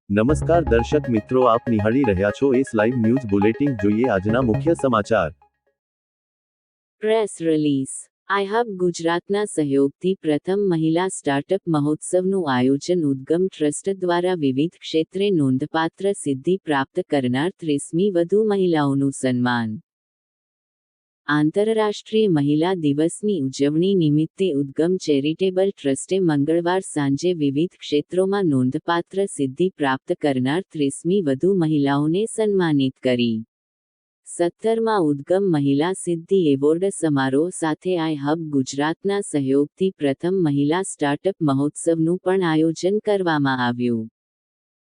નમસ્કાર દર્શક મિત્રો, આપ નિહાળી રહ્યા છો એસ લાઈવ ન્યૂઝ બુલેટિન. જોઈએ આજના મુખ્ય સમાચાર. Press release. આઈહબ ગુજરાતના સહયોગથી પ્રથમ મહિલા સ્ટાર્ટઅપ મહોત્સવનું આયોજન ઉદ્ગમ ટ્રસ્ટ દ્વારા વિવિધ ક્ષેત્રે નોંધપાત્ર સિદ્ધિ પ્રાપ્ત કરનાર 30મી વધુ મહિલાઓનું સન્માન. આંતરરાષ્ટ્રીય મહિલા દિવસની ઉજવણી નિમિત્તે ઉદ્ગમ ચેરિટેબલ ટ્રસ્ટે મંગળવાર સાંજે વિવિધ ક્ષેત્રોમાં નોંધપાત્ર સિદ્ધિ પ્રાપ્ત કરનાર 30મી વધુ મહિલાઓને સન્માનિત કરી. 17મા ઉદ્ગમ મહિલા સિદ્ધિ એવોર્ડ સમારોહ સાથે આઈહબ ગુજરાતના સહયોગથી પ્રથમ મહિલા સ્ટાર્ટઅપ મહોત્સવનું પણ આયોજન કરવામાં આવ્યું.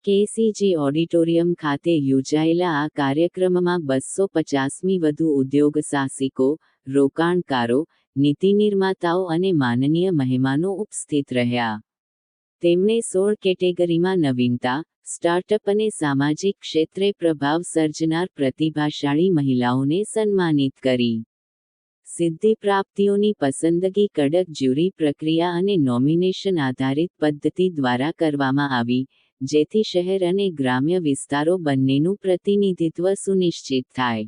કેસીજી ઓડિટોરિયમ ખાતે યોજાયેલા આ કાર્યક્રમમાં 250મી વધુ ઉદ્યોગ સાહસિકો, રોકાણકારો, નીતિ નિર્માતાઓ અને માનનીય મહેમાનો ઉપસ્થિત રહ્યા. તેમણે 16 કેટેગરીમાં નવીનતા, સ્ટાર્ટઅપ અને સામાજિક ક્ષેત્રે પ્રભાવ સર્જનાર પ્રતિભાશાળી મહિલાઓને સન્માનિત કરી. સિદ્ધિ પ્રાપ્તિઓની પસંદગી કડક જ્યુરી પ્રક્રિયા અને નોમિનેશન આધારિત પદ્ધતિ દ્વારા કરવામાં આવી, જેથી શહેર અને ગ્રામ્ય વિસ્તારો બંનેનું પ્રતિનિધિત્વ સુનિશ્ચિત થાય.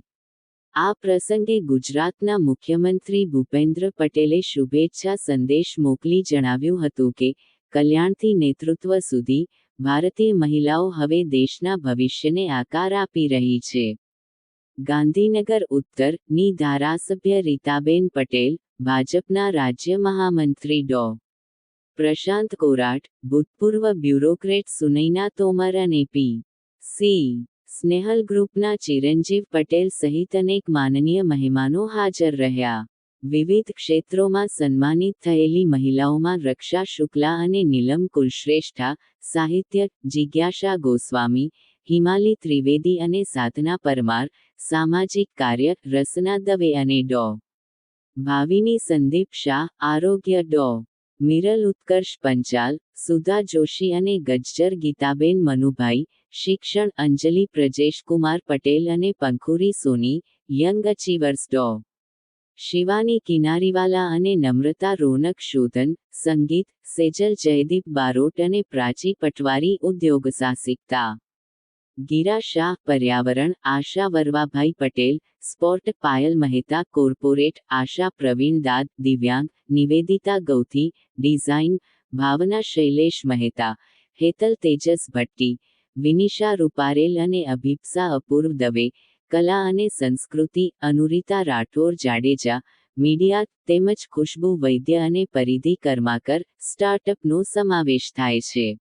આ પ્રસંગે ગુજરાતના મુખ્યમંત્રી ભૂપેન્દ્ર પટેલે શુભેચ્છા સંદેશ મોકલી જણાવ્યું હતું કે, કલ્યાણથી નેતૃત્વ સુધી, ભારતીય મહિલાઓ હવે દેશના ભવિષ્યને આકાર આપી રહી છે. ગાંધીનગર ઉત્તર ની ધારાસભ્ય રીતાબેન પટેલ, ભાજપના રાજ્ય મહામંત્રી ડો. પ્રશાંત કોરાટ, ભૂતપૂર્વ બ્યુરોક્રેટ સુનૈના તોમર અને પી.સી. સ્નેહલ ગ્રુપના ચિરંજીવ પટેલ સહિત અનેક માનનીય મહેમાનો હાજર રહ્યા. વિવિધ ક્ષેત્રોમાં સન્માનિત થયેલી મહિલાઓમાં રક્ષા શુક્લા અને નીલમ કુલશ્રેષ્ઠા, સાહિત્ય, જિજ્ઞાસા ગોસ્વામી, હિમાલી ત્રિવેદી અને સાધના પરમાર, સામાજિક કાર્ય, રસના દવે અને ડો. ભાવિની સંદીપ શાહ, આરોગ્ય ડો. મિરલ ઉત્કર્ષ પંચાલ, સુધા જોશી અને ગજ્જર ગીતાબેન મનુભાઈ, શિક્ષણ અંજલિ પ્રજેશકુમાર પટેલ અને પંખુરી સોની, યંગ અચીવર્સ ડો. શિવાની કિનારીવાલા અને નમ્રતા રોનક શોધન, સંગીત, સેજલ જયદીપ બારોટ અને પ્રાચી પટવારી ઉદ્યોગ સાહસિકતા. ગીરા શાહ પર્યાવરણ, આશા વરવાભાઈ પટેલ, સ્પોર્ટ પાયલ મહેતા કોર્પોરેટ, આશા પ્રવીણ દાદ દિવ્યાંગ, નિવેદિતા ગૌથી, ડિઝાઇન, ભાવના શૈલેષ મહેતા, હેતલ તેજસ ભટ્ટી, વિનિશા રૂપારેલ અને અભિપ્સા અપૂર્વ દવે, કલા અને સંસ્કૃતિ, અનુરિતા રાઠોર જાડેજા, મીડિયા, તેમજ ખુશ્બુ વૈદ્ય અને પરિધિ કર્માકર, સ્ટાર્ટઅપનો સમાવેશ થાય છે.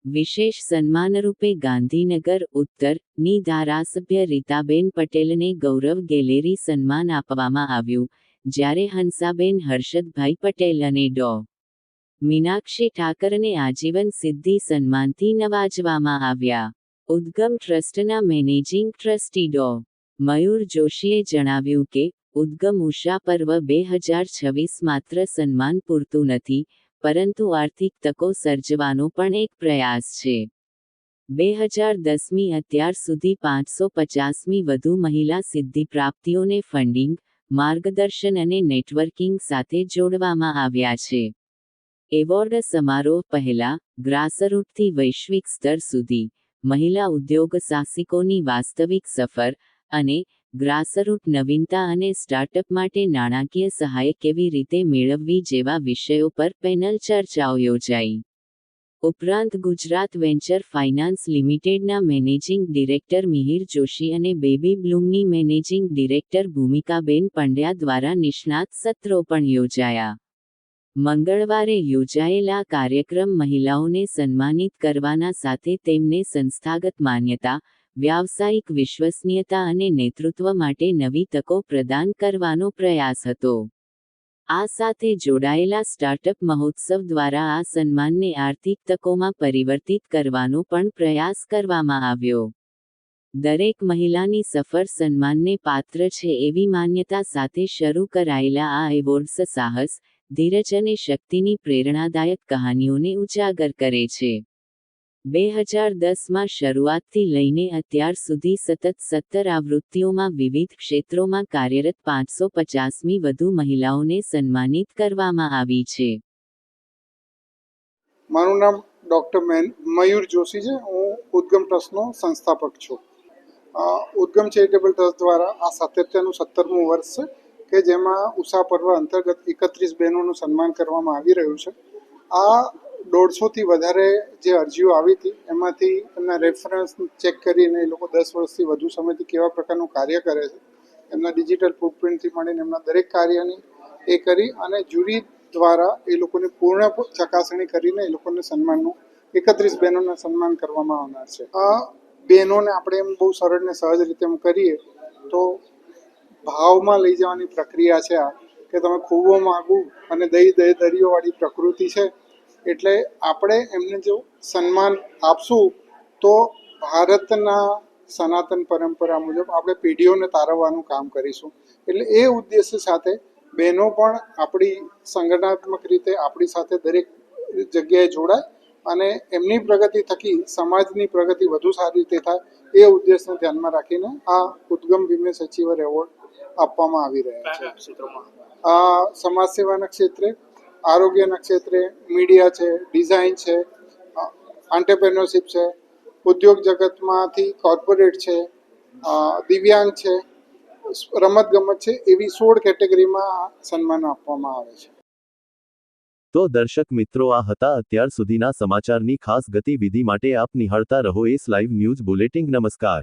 વિશેષ સન્માનરૂપે ગાંધીનગર ઉત્તર ની ધારાસભ્ય રીતાબેન પટેલને ગૌરવ ગેલેરી સન્માન આપવામાં આવ્યું, જ્યારે હંસાબેન હર્ષદભાઈ પટેલ અને ડો. મીનાક્ષી ઠાકરને આજીવન સિદ્ધિ સન્માનથી નવાજવામાં આવ્યા. ઉદ્ગમ ટ્રસ્ટના મેનેજિંગ ટ્રસ્ટી ડો. મયુર જોશીએ જણાવ્યું કે, ઉદ્ગમ ઉષા પર્વ 2026 માત્ર સન્માન પૂરતું નથી, પરંતુ આર્થિક તકો સર્જવાનો પણ એક પ્રયાસ છે. 2010મી અત્યાર સુધી 550મી વધુ મહિલા સિદ્ધિ પ્રાપ્તિઓને ફંડિંગ, માર્ગદર્શન અને નેટવર્કિંગ સાથે જોડવામાં આવ્યા છે. એવોર્ડ સમારોહ પહેલા, ગ્રાસરૂટથી વૈશ્વિક સ્તર સુધી, મહિલા ઉદ્યોગ સાહસિકોની વાસ્તવિક સફર, અને ગ્રાસરૂટ નવીનતા અને સ્ટાર્ટઅપ માટે નાણાકીય સહાય કેવી રીતે મેળવવી જેવા વિષયો પર પેનલ ચર્ચાઓ યોજાઈ. ઉપરાંત ગુજરાત વેન્ચર ફાઇનાન્સ લિમિટેડના મેનેજિંગ ડિરેક્ટર મિહિર જોશી અને બેબી બ્લૂમની મેનેજિંગ ડિરેક્ટર ભૂમિકાબેન પંડ્યા દ્વારા નિષ્ણાત સત્રો પણ યોજાયા. મંગળવારે યોજાયેલા કાર્યક્રમ મહિલાઓને સન્માનિત કરવાના સાથે તેમને સંસ્થાગત માન્યતા, વ્યાવસાયિક વિશ્વસનીયતા અને નેતૃત્વ માટે નવી તકો પ્રદાન કરવાનો પ્રયાસ હતો. આ સાથે જોડાયેલા સ્ટાર્ટઅપ મહોત્સવ દ્વારા આ સન્માનને આર્થિક તકોમાં પરિવર્તિત કરવાનો પણ પ્રયાસ કરવામાં આવ્યો. દરેક મહિલાની સફર સન્માનને પાત્ર છે એવી માન્યતા સાથે શરૂ કરાયેલા આ એવોર્ડ્સ સાહસ, ધીરજ અને શક્તિની પ્રેરણાદાયક કહાનીઓને ઉજાગર કરે છે. 2010માં શરૂઆતથી લઈને અત્યાર સુધી સતત 17 આવૃત્તિઓમાં વિવિધ ક્ષેત્રોમાં કાર્યરત 550મી વધુ મહિલાઓને સન્માનિત કરવામાં આવી છે. મારું નામ ડૉક્ટર મયુર જોશી છે. હું ઉદ્ગમ ટ્રસ્ટનો સંસ્થાપક છું. ઉદ્ગમ ચેરિટેબલ ટ્રસ્ટ દ્વારા આ 77મું વર્ષ છે કે જેમાં ઉષા પર્વ અંતર્ગત 31 બહેનોનું સન્માન કરવામાં આવી રહ્યું છે. આ 150થી વધારે જે અરજીઓ આવી હતી એમાંથી એમના રેફરન્સ ચેક કરીને એ લોકો 10 વર્ષથી વધુ સમયથી કેવા પ્રકારનું કાર્ય કરે છે, એમના ડિજિટલ ફૂટપ્રિન્ટથી માંડીને એમના દરેક કાર્યની એ કરી અને જ્યુરી દ્વારા એ લોકોની પૂર્ણ ચકાસણી કરીને એ લોકોને સન્માનનું 31 બહેનોને સન્માન કરવામાં આવનાર છે. આ બહેનોને આપણે એમ બહુ સરળ ને સહજ રીતે એમ કરીએ તો ભાવમાં લઈ જવાની પ્રક્રિયા છે આ, કે તમે ખૂબો માગું અને દરિયોવાળી પ્રકૃતિ છે. એટલે આપણે એમને જો સન્માન આપશું તો ભારતના સનાતન પરંપરા મુજબ આપણે પેઢીઓને તારવવાનું કામ કરીશું. એટલે એ ઉદ્દેશ્ય સાથે બહેનો પણ આપણી સંગઠનાત્મક રીતે આપણી સાથે દરેક જગ્યાએ જોડાય અને એમની પ્રગતિ થકી સમાજની પ્રગતિ વધુ સારી રીતે થાય એ ઉદ્દેશને ધ્યાનમાં રાખીને આ ઉદ્ગમ વિમેન અચીવર એવોર્ડ આપવામાં આવી રહ્યા છે. આ સમાજ સેવાના ક્ષેત્રે, આરોગ્યના ક્ષેત્રે, મીડિયા છે, ડિઝાઇન છે, આંટરપ્રેન્યોરશિપ છે, ઉદ્યોગ જગતમાંથી કોર્પોરેટ છે, દિવ્યાંગ છે, રમતગમત છે, એવી 16 કેટેગરીમાં સન્માન આપવામાં આવે છે. તો દર્શક મિત્રો, આ હતા અત્યાર સુધીના સમાચારની ખાસ ગતિવિધિ માટે આપ નિહાળતા રહો એસ લાઈવ ન્યૂઝ બુલેટિન. નમસ્કાર.